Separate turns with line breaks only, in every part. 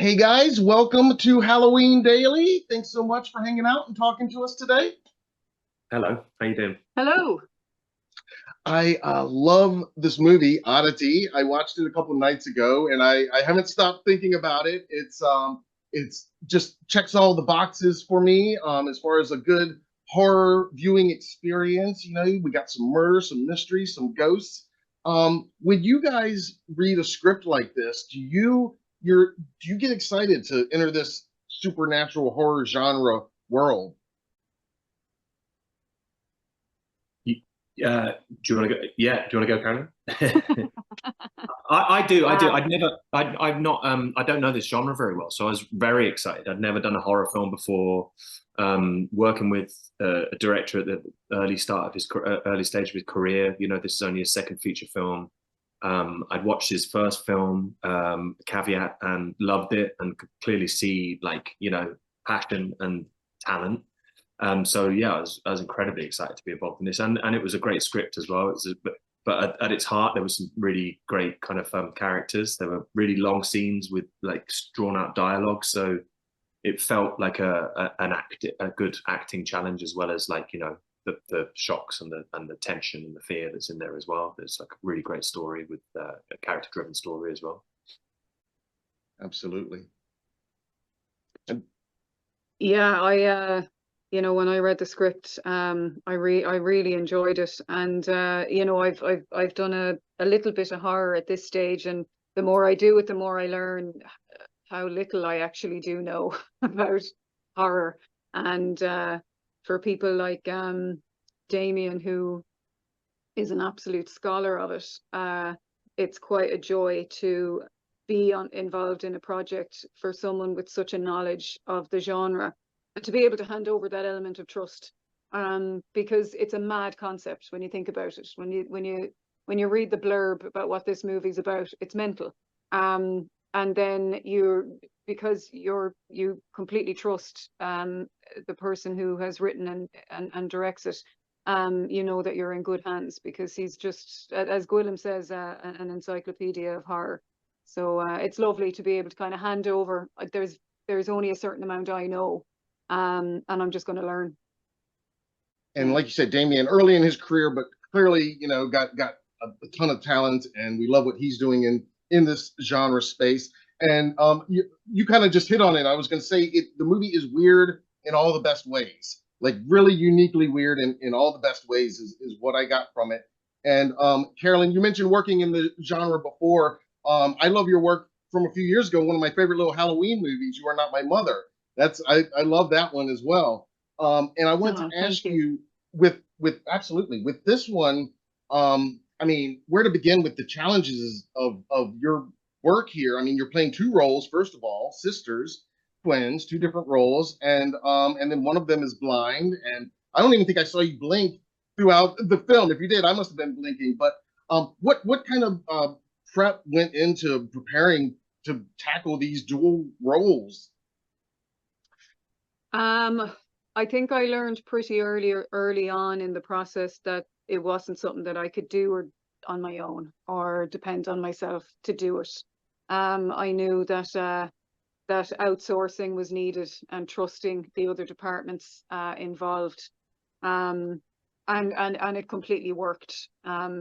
Hey guys, welcome to Halloween Daily. Thanks so much for hanging out and talking to us today.
Hello, how you doing?
Hello.
I love this movie, Oddity. I watched it a couple nights ago, and I haven't stopped thinking about it. It's just checks all the boxes for me as far as a good horror viewing experience. You know, we got some murder, some mystery, some ghosts. When you guys read a script like this, do you get excited to enter this supernatural horror genre world?
Do you want to go? Yeah, do you want to go, Carolyn? I do. I do.
Uh,
I'd never. I've not. I don't know this genre very well, so I was very excited. I'd never done a horror film before. Working with a director at the early start of his early stage of his career. You know, this is only his second feature film. I'd watched his first film, Caveat, and loved it, and could clearly see passion and talent. So yeah, I was incredibly excited to be involved in this, and it was a great script as well. But at its heart, there was some really great kind of characters. There were really long scenes with like drawn out dialogue, so it felt like a good acting challenge as well as the shocks and the tension and the fear that's in there as well. There's like a really great story with a character driven story as well.
Absolutely. And
yeah, when I read the script, I really enjoyed it, and I've done a little bit of horror at this stage, and the more I do it, the more I learn how little I actually do know about horror, and for people like Damien, who is an absolute scholar of it, it's quite a joy to be involved in a project for someone with such a knowledge of the genre, and to be able to hand over that element of trust, because it's a mad concept when you think about it. When you read the blurb about what this movie's about, it's mental. And then because you completely trust the person who has written and directs it, you know that you're in good hands, because he's just, as Gwilym says, an encyclopedia of horror. So it's lovely to be able to kind of hand over. There's only a certain amount I know, and I'm just going to learn.
and
Yeah.
like you said, Damien, early in his career, but clearly, got a ton of talent, and we love what he's doing in this genre space. And you kind of just hit on it. I was going to say the movie is weird in all the best ways, like really uniquely weird in all the best ways is what I got from it. And Carolyn, you mentioned working in the genre before. I love your work from a few years ago. One of my favorite little Halloween movies, You Are Not My Mother. I love that one as well. And I wanted
Oh,
to
thank
ask
you.
you with absolutely with this one. I mean, where to begin with the challenges of your work here? I mean, you're playing two roles. First of all, sisters, twins, two different roles, and then one of them is blind. And I don't even think I saw you blink throughout the film. If you did, I must have been blinking. But what kind of prep went into preparing to tackle these dual roles?
Um, I think I learned pretty early on in the process that it wasn't something that I could do or on my own or depend on myself to do it. I knew that outsourcing was needed and trusting the other departments involved. Um, and it completely worked. I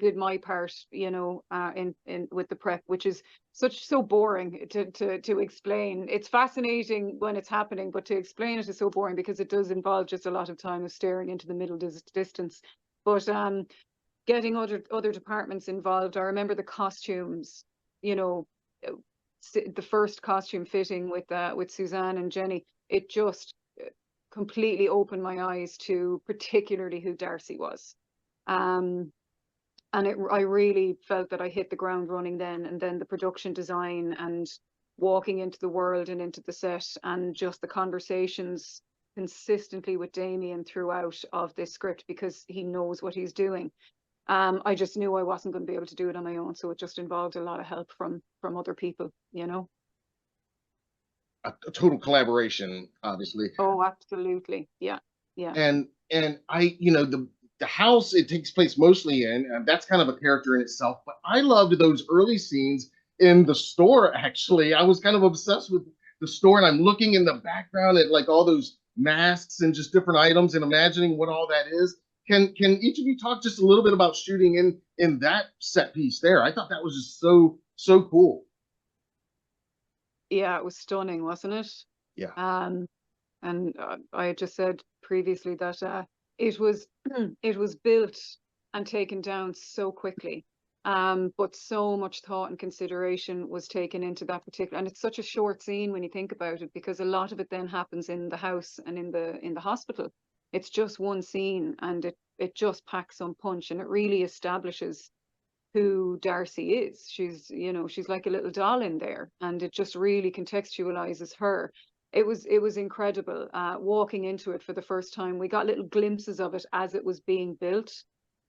did my part, in with the prep, which is so boring to explain. It's fascinating when it's happening, but to explain it is so boring because it does involve just a lot of time of staring into the middle distance. But getting other departments involved, I remember the costumes, you know, the first costume fitting with Suzanne and Jenny, it just completely opened my eyes to particularly who Darcy was. Um, and I really felt that I hit the ground running then, and then the production design and walking into the world and into the set, and just the conversations consistently with Damien throughout of this script, because he knows what he's doing. I just knew I wasn't going to be able to do it on my own, so it just involved a lot of help from other people, you know.
A total collaboration, obviously.
Oh, absolutely. Yeah. Yeah.
And the house it takes place mostly in, and that's kind of a character in itself. But I loved those early scenes in the store. Actually, I was kind of obsessed with the store, and I'm looking in the background at like all those masks and just different items and imagining what all that is. Can each of you talk just a little bit about shooting in that set piece there? I thought that was just so cool.
Yeah, it was stunning, wasn't it?
Yeah.
And I had just said previously that it was it was built and taken down so quickly. But so much thought and consideration was taken into that particular, and it's such a short scene when you think about it, because a lot of it then happens in the house and in the hospital. It's just one scene, and it just packs some punch, and it really establishes who Darcy is. She's, you know, she's like a little doll in there, and it just really contextualizes her. It was incredible. Walking into it for the first time, we got little glimpses of it as it was being built.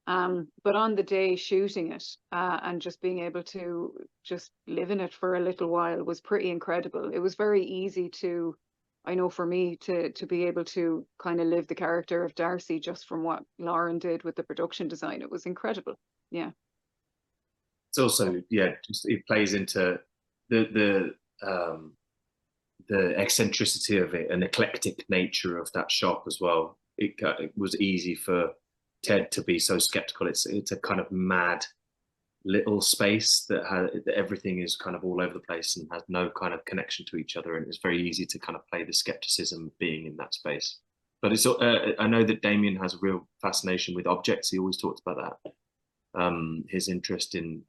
But on the day shooting it, and just being able to just live in it for a little while was pretty incredible. It was very easy to, I know for me, to be able to kind of live the character of Darcy just from what Lauren did with the production design. It was incredible. Yeah.
It's also, yeah, just, it plays into the eccentricity of it and eclectic nature of that shop as well. It was easy for Ted to be so skeptical. It's a kind of mad little space that everything is kind of all over the place and has no kind of connection to each other, and it's very easy to kind of play the skepticism of being in that space. But it's I know that Damien has a real fascination with objects. He always talks about that. His interest in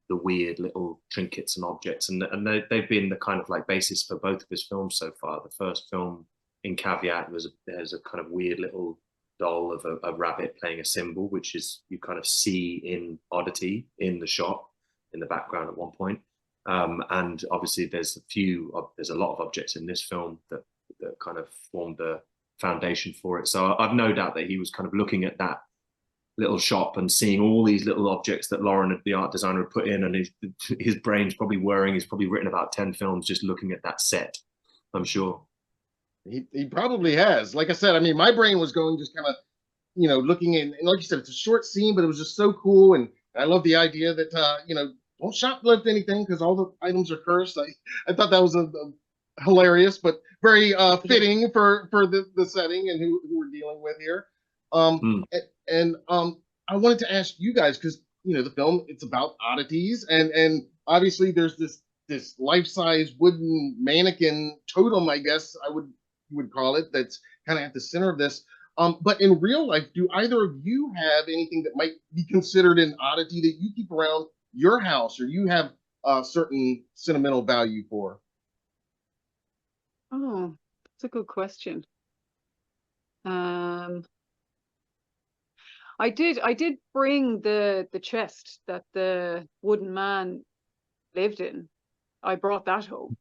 the weird little trinkets and objects, and they've been the kind of like basis for both of his films so far. The first film, in Caveat, there's a kind of weird little doll of a rabbit playing a cymbal, which is you kind of see in Oddity in the shop in the background at one point. And obviously there's a lot of objects in this film that kind of form the foundation for it. So I've no doubt that he was kind of looking at that little shop and seeing all these little objects that Lauren, the art designer, had put in, and his brain's probably whirring. He's probably written about 10 films just looking at that set, I'm sure.
He probably has. Like I said, I mean, my brain was going just kind of, you know, looking in, and like you said, it's a short scene, but it was just so cool. And I love the idea that, you know, don't shoplift anything because all the items are cursed. I thought that was a hilarious, but very fitting for the setting and who we're dealing with here. And I wanted to ask you guys, because, you know, the film, it's about oddities, and obviously there's this life-size wooden mannequin totem, I guess you would call it, that's kind of at the center of this. But in real life, do either of you have anything that might be considered an oddity that you keep around your house, or you have a certain sentimental value for?
Oh, that's a good question. I did bring the chest that the wooden man lived in. I brought that home.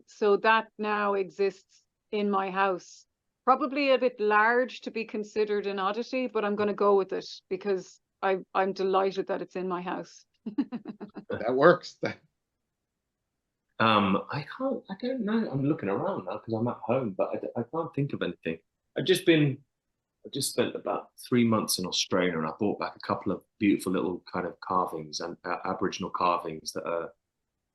So that now exists in my house. Probably a bit large to be considered an oddity, but I'm going to go with it because I'm delighted that it's in my house.
That works.
I don't know. I'm looking around now because I'm at home, but I can't think of anything. I just spent about 3 months in Australia, and I brought back a couple of beautiful little kind of carvings and Aboriginal carvings that are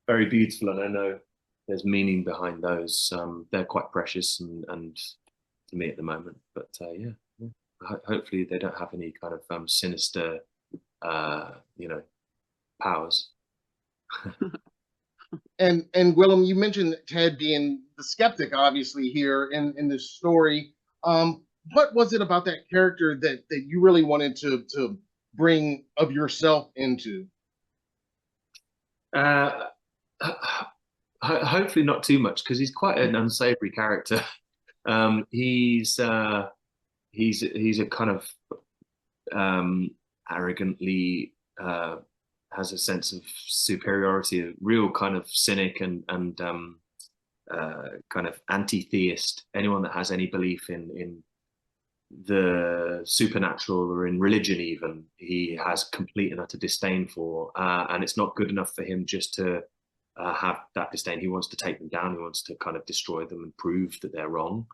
very beautiful, and I know there's meaning behind those. They're quite precious and to me at the moment, but yeah. Hopefully they don't have any kind of sinister, you know, powers.
And Gwilym, you mentioned Ted being the skeptic, obviously, here in this story. What was it about that character that you really wanted to bring of yourself into?
Hopefully not too much, because he's quite an unsavory character. He's a kind of arrogantly has a sense of superiority, a real kind of cynic and kind of anti-theist. Anyone that has any belief in the supernatural or in religion even, he has complete and utter disdain for, and it's not good enough for him just to have that disdain. He wants to take them down. He wants to kind of destroy them and prove that they're wrong.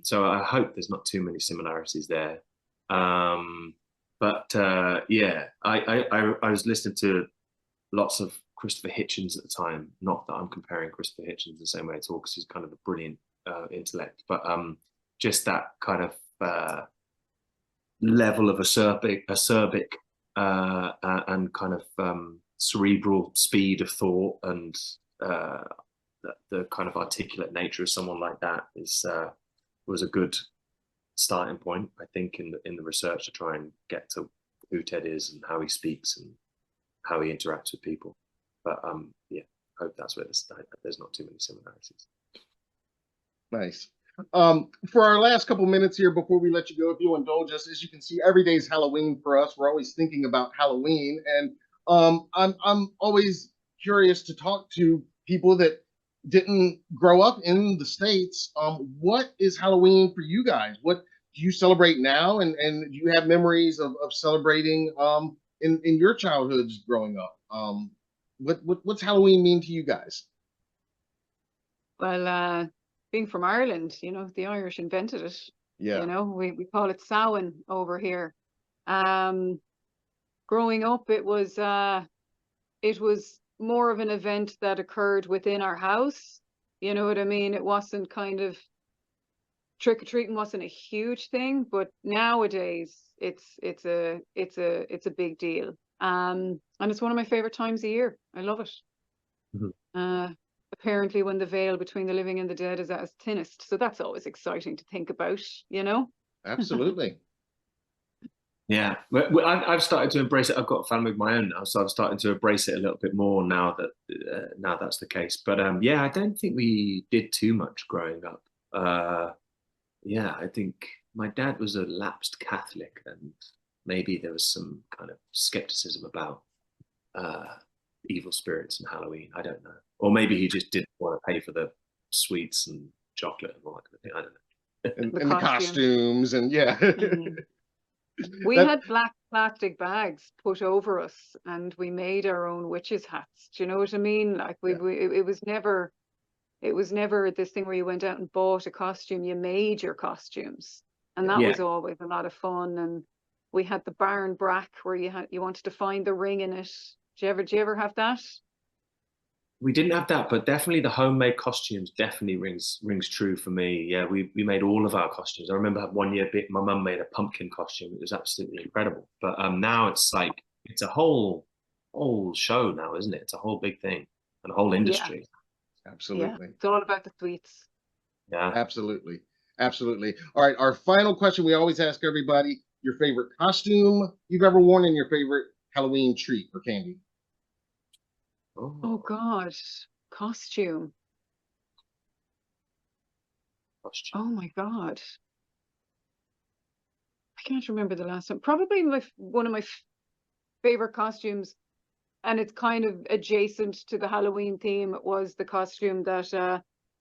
So I hope there's not too many similarities there. But yeah, I was listening to lots of Christopher Hitchens at the time. Not that I'm comparing Christopher Hitchens the same way at all, because he's kind of a brilliant intellect, but just that kind of level of acerbic and kind of cerebral speed of thought, and the kind of articulate nature of someone like that was a good starting point, I think, in the research to try and get to who Ted is and how he speaks and how he interacts with people. But yeah, I hope that's where there's not too many similarities.
Nice. For our last couple minutes here before we let you go, if you'll indulge us, as you can see, every day is Halloween for us. We're always thinking about Halloween, and I'm always curious to talk to people that didn't grow up in the States. What is Halloween for you guys? What do you celebrate now, and do you have memories of celebrating in your childhoods growing up? What's Halloween mean to you guys?
Well, being from Ireland, you know, the Irish invented it.
Yeah.
You know, we call it Samhain over here. Growing up, it was more of an event that occurred within our house. You know what I mean? It wasn't kind of, trick-or-treating wasn't a huge thing, but nowadays it's a big deal. And it's one of my favorite times of year. I love it. Mm-hmm. Apparently when the veil between the living and the dead is at its thinnest. So that's always exciting to think about, you know?
Absolutely.
Yeah, I've started to embrace it. I've got a family of my own now, so I'm starting to embrace it a little bit more now that that's the case. But yeah, I don't think we did too much growing up. Yeah, I think my dad was a lapsed Catholic, and maybe there was some kind of skepticism about evil spirits and Halloween. I don't know. Or maybe he just didn't want to pay for the sweets and chocolate and all that kind of thing. I don't know.
And the costumes, and yeah.
Mm. We had black plastic bags put over us, and we made our own witches' hats. Do you know what I mean? Like it was never this thing where you went out and bought a costume. You made your costumes, and that was always a lot of fun. And we had the barn brack where you wanted to find the ring in it. Did you ever have that?
We didn't have that, but definitely the homemade costumes definitely rings true for me. Yeah, we made all of our costumes. I remember one year my mum made a pumpkin costume. It was absolutely incredible. But now it's like it's a whole show now, isn't it? It's a whole big thing and a whole industry.
Yeah. Absolutely.
Yeah, it's all about the sweets.
Yeah.
Absolutely. Absolutely. All right, our final question we always ask everybody: your favorite costume you've ever worn and your favorite Halloween treat or candy.
Oh God, costume. Oh my God. I can't remember the last time. Probably one of my favorite costumes, and it's kind of adjacent to the Halloween theme, was the costume that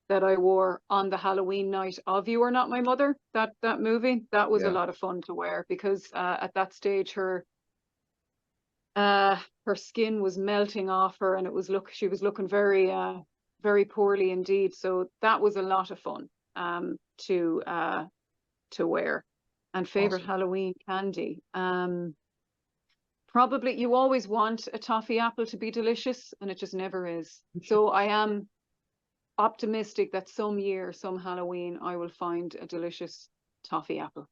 I wore on the Halloween night of You Are Not My Mother, that movie. That was a lot of fun to wear, because at that stage her skin was melting off her, and she was looking very very poorly indeed. So that was a lot of fun to wear. And favorite
Awesome.
Halloween candy, probably, you always want a toffee apple to be delicious, and it just never is. So I am optimistic that some Halloween I will find a delicious toffee apple.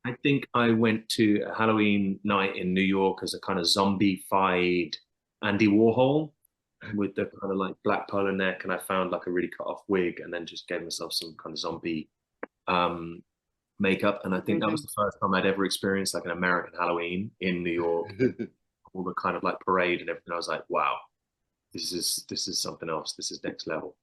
I think I went to a Halloween night in New York as a kind of zombie-fied Andy Warhol with the kind of like black polo neck, and I found like a really cut off wig and then just gave myself some kind of zombie makeup. And I think that was the first time I'd ever experienced like an American Halloween in New York. All the kind of like parade and everything. I was like, wow, this is something else. This is next level.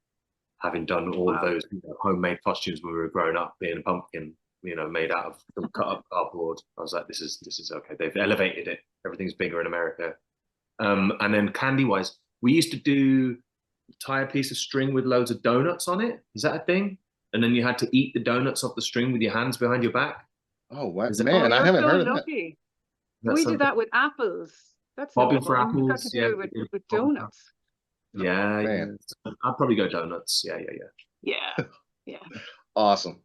Having done all of those homemade costumes when we were growing up, being a pumpkin, made out of some cut up cardboard. I was like, this is okay. They've elevated it. Everything's bigger in America. And then candy wise, we used to tie a piece of string with loads of donuts on it. Is that a thing? And then you had to eat the donuts off the string with your hands behind your back.
Oh, what? Man, I haven't heard of that.
We did that with apples. That's
bobbing for apples.
Got to do with donuts.
Yeah. I'd probably go donuts.
Yeah.
Awesome.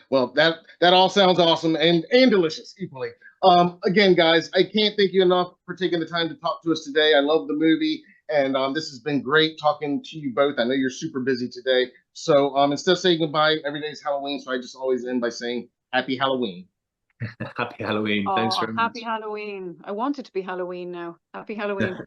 Well, that all sounds awesome and delicious equally. Again, guys, I can't thank you enough for taking the time to talk to us today. I love the movie, and this has been great talking to you both. I know you're super busy today. So instead of saying goodbye, every day is Halloween, so I just always end by saying Happy Halloween.
Happy Halloween. Thanks
Oh,
very much.
happy Halloween. I want it to be Halloween now. Happy Halloween.